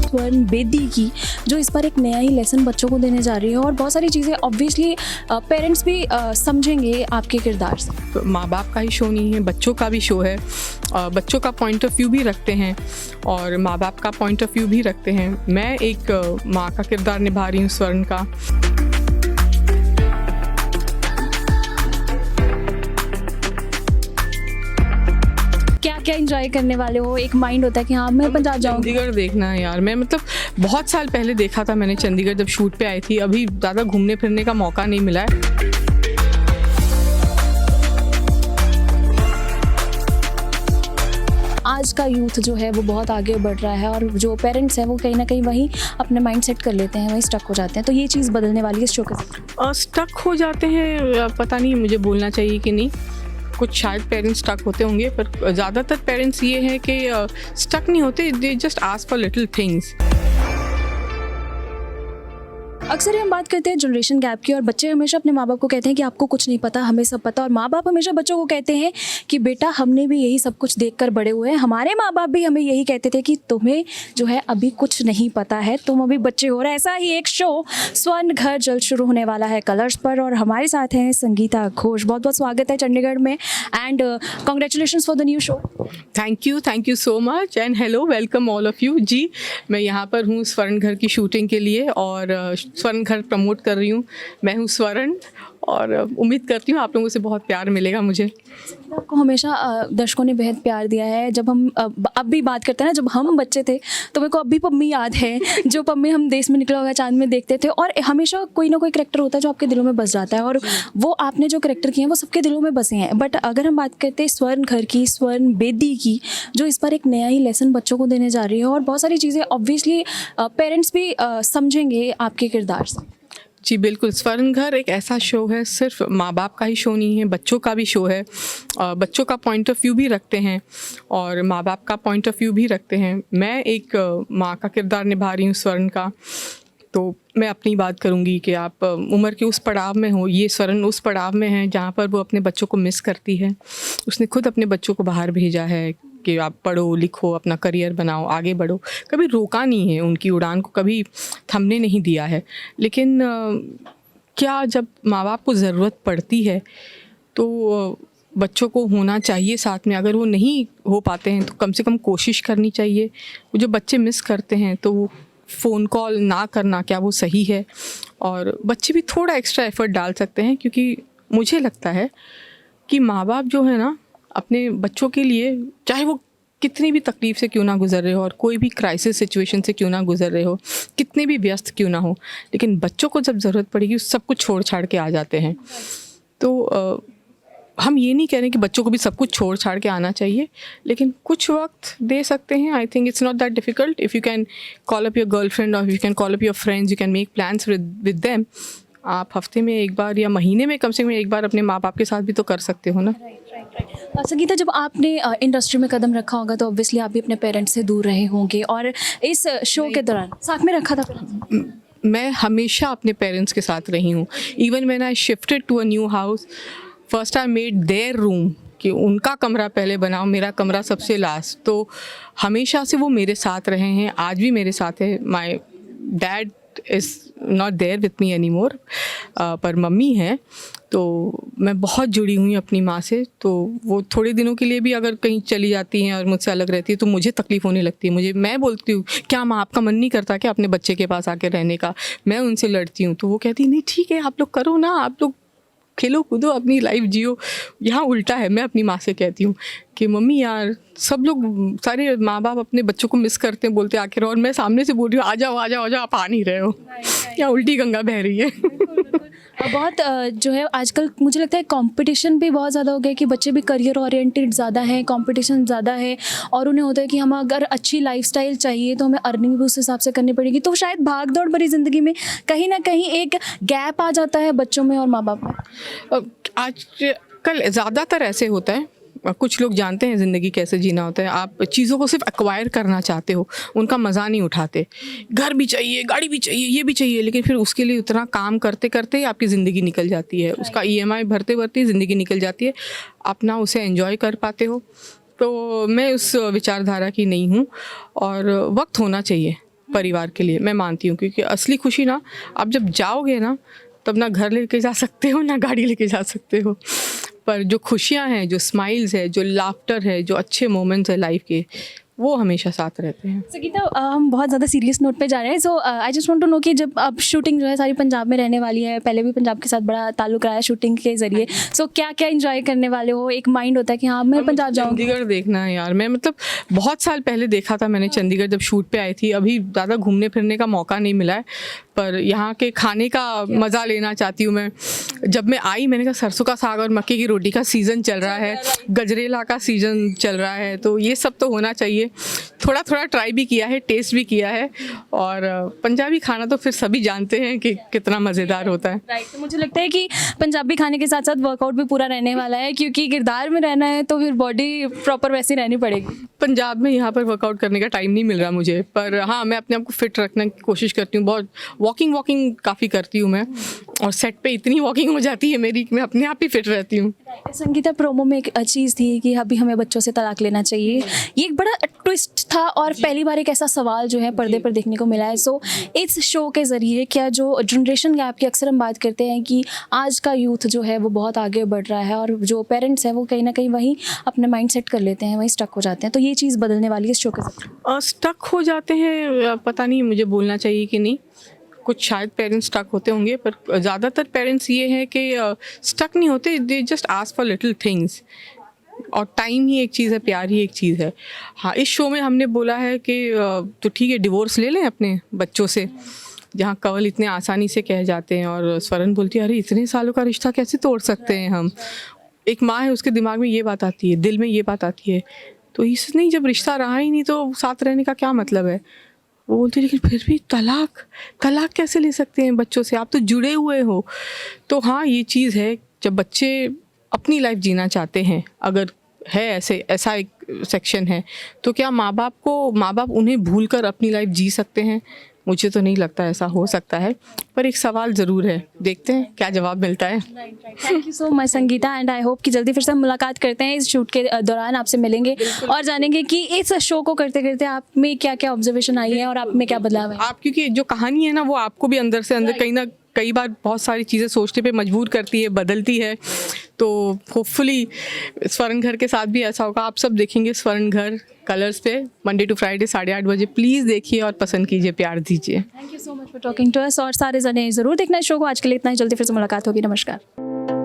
स्वर्ण बेदी की, जो इस बार एक नया ही लेसन बच्चों को देने जा रही है और बहुत सारी चीज़ें ऑब्वियसली पेरेंट्स भी समझेंगे आपके किरदार से। माँ बाप का ही शो नहीं है, बच्चों का भी शो है। बच्चों का पॉइंट ऑफ व्यू भी रखते हैं और माँ बाप का पॉइंट ऑफ व्यू भी रखते हैं। मैं एक माँ का किरदार निभा रही हूँ स्वर्ण का। क्या क्या एंजॉय करने वाले हो? एक माइंड होता है कि हाँ मैं पंजाब जाऊँगी। चंडीगढ़ देखना है यार। मैं मतलब बहुत साल पहले देखा था मैंने चंडीगढ़, जब शूट पे आई थी। अभी ज़्यादा घूमने फिरने का मौका नहीं मिला है। आज का यूथ जो है वो बहुत आगे बढ़ रहा है और जो पेरेंट्स हैं वो कहीं ना कहीं वहीं अपने माइंड सेट कर लेते हैं, वहीं स्टक हो जाते हैं। तो ये चीज़ बदलने वाली है इस शो के साथ। स्टक हो जाते हैं, पता नहीं मुझे बोलना चाहिए कि नहीं। कुछ शायद पेरेंट्स स्टक होते होंगे, पर ज़्यादातर पेरेंट्स ये हैं कि स्टक नहीं होते, they just ask for little things. अक्सर ही हम बात करते हैं जनरेशन गैप की और बच्चे हमेशा अपने माँ बाप को कहते हैं कि आपको कुछ नहीं पता, हमें सब पता। और माँ बाप हमेशा बच्चों को कहते हैं कि बेटा हमने भी यही सब कुछ देखकर बड़े हुए हैं, हमारे माँ बाप भी हमें यही कहते थे कि तुम्हें जो है अभी कुछ नहीं पता है, तुम अभी बच्चे हो रहे। ऐसा ही एक शो स्वर्ण घर जल्द शुरू होने वाला है कलर्स पर और हमारे साथ हैं संगीता घोष। बहुत बहुत स्वागत है चंडीगढ़ में and congratulations for the new show. Thank you so much and hello, welcome all of you. जी, मैं यहाँ पर हूँ स्वर्ण घर की शूटिंग के लिए और स्वर्ण घर प्रमोट कर रही हूँ। मैं हूँ स्वर्ण और उम्मीद करती हूँ आप लोगों से बहुत प्यार मिलेगा मुझे। आपको हमेशा दर्शकों ने बेहद प्यार दिया है। जब हम अब भी बात करते हैं ना, जब हम बच्चे थे तो मेरे को अब भी पम्मी याद है, जो पम्मी हम देश में निकला होगा चांद में देखते थे। और हमेशा कोई ना कोई करैक्टर होता है जो आपके दिलों में बस जाता है और वो आपने जो करैक्टर किए हैं वो सबके दिलों में बसे हैं। बट अगर हम बात करते हैं स्वर्ण घर की, स्वर्ण बेदी की, जो इस बार एक नया ही लेसन बच्चों को देने जा रही है और बहुत सारी चीज़ें ऑब्वियसली पेरेंट्स भी समझेंगे आपके किरदार से। जी बिल्कुल, स्वर्ण घर एक ऐसा शो है, सिर्फ माँ बाप का ही शो नहीं है, बच्चों का भी शो है। बच्चों का पॉइंट ऑफ व्यू भी रखते हैं और माँ बाप का पॉइंट ऑफ व्यू भी रखते हैं। मैं एक माँ का किरदार निभा रही हूँ स्वर्ण का। तो मैं अपनी बात करूँगी कि आप उम्र के उस पड़ाव में हो, ये स्वर्ण उस पड़ाव में है जहाँ पर वो अपने बच्चों को मिस करती है। उसने खुद अपने बच्चों को बाहर भेजा है कि आप पढ़ो लिखो, अपना करियर बनाओ, आगे बढ़ो। कभी रोका नहीं है, उनकी उड़ान को कभी थमने नहीं दिया है। लेकिन क्या जब माँ बाप को ज़रूरत पड़ती है तो बच्चों को होना चाहिए साथ में। अगर वो नहीं हो पाते हैं तो कम से कम कोशिश करनी चाहिए। वो जो बच्चे मिस करते हैं तो वो फ़ोन कॉल ना करना, क्या वो सही है? और बच्चे भी थोड़ा एक्स्ट्रा एफ़र्ट डाल सकते हैं, क्योंकि मुझे लगता है कि माँ बाप जो है ना अपने बच्चों के लिए, चाहे वो कितनी भी तकलीफ़ से क्यों ना गुज़र रहे हो और कोई भी क्राइसिस सिचुएशन से क्यों ना गुज़र रहे हो, कितने भी व्यस्त क्यों ना हो, लेकिन बच्चों को जब ज़रूरत पड़ेगी सब कुछ छोड़ छाड़ के आ जाते हैं। तो हम ये नहीं कह रहे कि बच्चों को भी सब कुछ छोड़ छाड़ के आना चाहिए, लेकिन कुछ वक्त दे सकते हैं। I think it's not that difficult. If you can call up your girlfriend और you can call up your friends, you can make plans with them. आप हफ्ते में एक बार या महीने में कम से कम एक बार अपने माँ बाप के साथ भी तो कर सकते हो ना। संगीता, जब आपने इंडस्ट्री में कदम रखा होगा तो ऑब्वियसली आप भी अपने पेरेंट्स से दूर रहे होंगे और इस शो के दौरान साथ में रखा था? मैं हमेशा अपने पेरेंट्स के साथ रही हूँ। Even when I shifted to a new house, first I made their room कि उनका कमरा पहले बनाओ, मेरा कमरा सबसे लास्ट। तो हमेशा से वो मेरे साथ रहे हैं, आज भी मेरे साथ है। My dad is not there with me any more, पर मम्मी है। तो मैं बहुत जुड़ी हुई हूँ अपनी माँ से। तो वो थोड़े दिनों के लिए भी अगर कहीं चली जाती हैं और मुझसे अलग रहती है तो मुझे तकलीफ़ होने लगती है। मैं बोलती हूँ क्या माँ आपका मन नहीं करता क्या अपने बच्चे के पास आके रहने का? मैं उनसे लड़ती हूँ तो वो कहती नहीं ठीक है, आप लोग करो ना, आप लोग खेलो कूदो, अपनी लाइफ जियो। यहाँ उल्टा है, मैं अपनी माँ से कहती हूँ कि मम्मी यार सब लोग, सारे माँ बाप अपने बच्चों को मिस करते हैं, बोलते आखिर, और मैं सामने से बोल रही हूँ आ जाओ आ जाओ आ जाओ, आप आ नहीं रहे हो। यहाँ उल्टी गंगा बह रही है। बहुत जो है आजकल मुझे लगता है कंपटीशन भी बहुत ज़्यादा हो गया कि बच्चे भी करियर ओरिएंटेड ज़्यादा है, कंपटीशन ज़्यादा है और उन्हें होता है कि हम अगर अच्छी लाइफस्टाइल चाहिए तो हमें अर्निंग भी उस हिसाब से करनी पड़ेगी। तो शायद भाग दौड़ भरी ज़िंदगी में कहीं ना कहीं एक गैप आ जाता है बच्चों में और माँ बाप में। आजकल ज़्यादातर ऐसे होता है, कुछ लोग जानते हैं ज़िंदगी कैसे जीना होता है। आप चीज़ों को सिर्फ एक्वायर करना चाहते हो, उनका मज़ा नहीं उठाते। घर भी चाहिए, गाड़ी भी चाहिए, ये भी चाहिए, लेकिन फिर उसके लिए उतना काम करते करते ही आपकी ज़िंदगी निकल जाती है, उसका EMI भरते भरते ही ज़िंदगी निकल जाती है, अपना उसे एंजॉय कर पाते हो। तो मैं उस विचारधारा की नहीं हूँ और वक्त होना चाहिए। परिवार के लिए, मैं मानती हूँ, क्योंकि असली खुशी ना आप जब जाओगे ना तब ना घर लेके जा सकते हो ना गाड़ी लेके जा सकते हो, पर जो खुशियाँ हैं, जो स्माइल्स है, जो लाफ्टर है, जो अच्छे मोमेंट्स है लाइफ के, वो हमेशा साथ रहते हैं। संगीता, हम बहुत ज़्यादा सीरियस नोट पे जा रहे हैं, so I just want to know कि जब अब शूटिंग जो है सारी पंजाब में रहने वाली है, पहले भी पंजाब के साथ बड़ा ताल्लुक रहा है शूटिंग के ज़रिए, सो क्या क्या एंजॉय करने वाले हो? एक माइंड होता है कि हाँ मैं पंजाब जाऊँगी। चंडीगढ़ देखना है यार, मैं मतलब बहुत साल पहले देखा था मैंने चंडीगढ़ जब शूट पे आई थी, अभी ज़्यादा घूमने फिरने का मौका नहीं मिला है, पर यहाँ के खाने का मज़ा लेना चाहती हूँ मैं। जब मैं आई मैंने कहा सरसों का साग और मक्के की रोटी का सीज़न चल रहा है, गजरेला का सीज़न चल रहा है, तो ये सब तो होना चाहिए। थोड़ा थोड़ा ट्राई भी किया है, टेस्ट भी किया है, और पंजाबी खाना तो फिर सभी जानते हैं कि कितना मज़ेदार होता है। राइट, तो मुझे लगता है कि पंजाबी खाने के साथ साथ वर्कआउट भी पूरा रहने वाला है, क्योंकि किरदार में रहना है तो फिर बॉडी प्रॉपर वैसी रहनी पड़ेगी। पंजाब में यहाँ पर वर्कआउट करने का टाइम नहीं मिल रहा मुझे, पर हाँ मैं अपने आप को फिट रखने की कोशिश करती हूँ, बहुत वॉकिंग काफ़ी करती हूँ मैं, और सेट पे इतनी वॉकिंग हो जाती है मेरी कि मैं अपने आप ही फिट रहती हूँ। संगीता, प्रोमो में एक चीज़ थी कि अभी हमें बच्चों से तलाक लेना चाहिए, ये एक बड़ा ट्विस्ट था और पहली बार एक ऐसा सवाल जो है पर्दे पर देखने को मिला है। सो इस शो के ज़रिए क्या जो जनरेशन गैप की अक्सर हम बात करते हैं कि आज का यूथ जो है वो बहुत आगे बढ़ रहा है और जो पेरेंट्स हैं वो कहीं ना कहीं वहीं अपना माइंड सेट कर लेते हैं, वहीं स्टक हो जाते हैं, तो ये चीज़ बदलने वाली है इस शो के ज़रिए। स्टक हो जाते हैं, पता नहीं मुझे बोलना चाहिए कि नहीं, कुछ शायद पेरेंट्स स्टक होते होंगे, पर ज़्यादातर पेरेंट्स ये हैं कि स्टक नहीं होते, they just ask for little things, और टाइम ही एक चीज़ है, प्यार ही एक चीज़ है। हाँ, इस शो में हमने बोला है कि तो ठीक है डिवोर्स ले लें अपने बच्चों से, जहाँ कवल इतने आसानी से कह जाते हैं और स्वरण बोलती है अरे इतने सालों का रिश्ता कैसे तोड़ सकते हैं हम। एक माँ है, उसके दिमाग में ये बात आती है, दिल में ये बात आती है, तो इसने जब रिश्ता रहा ही नहीं तो साथ रहने का क्या मतलब है। वो बोलती है लेकिन फिर भी तलाक कैसे ले सकते हैं बच्चों से, आप तो जुड़े हुए हो। तो हाँ ये चीज़ है, जब बच्चे अपनी लाइफ जीना चाहते हैं, अगर है ऐसा एक सेक्शन है, तो क्या माँ बाप उन्हें भूलकर अपनी लाइफ जी सकते हैं? मुझे तो नहीं लगता ऐसा हो सकता है, पर एक सवाल ज़रूर है, देखते हैं क्या जवाब मिलता है। Thank you so much Sangeeta, and I hope कि जल्दी फिर से हम मुलाकात करते हैं, इस शूट के दौरान आपसे मिलेंगे और जानेंगे कि इस शो को करते करते आप में क्या क्या ऑब्जर्वेशन आई है और आप में क्या बदलाव है। आप क्योंकि जो कहानी है ना वो आपको भी अंदर से अंदर कई बार बहुत सारी चीज़ें सोचने पे मजबूर करती है, बदलती है, तो होपफुली स्वर्ण घर के साथ भी ऐसा होगा। आप सब देखेंगे स्वर्ण घर कलर्स पे मंडे टू फ्राइडे 8:30 बजे, प्लीज़ देखिए और पसंद कीजिए, प्यार दीजिए। Thank you so much for talking to us, और सारे जने ज़रूर देखना इस शो को। आज के लिए इतना ही, जल्दी फिर से मुलाकात होगी, नमस्कार।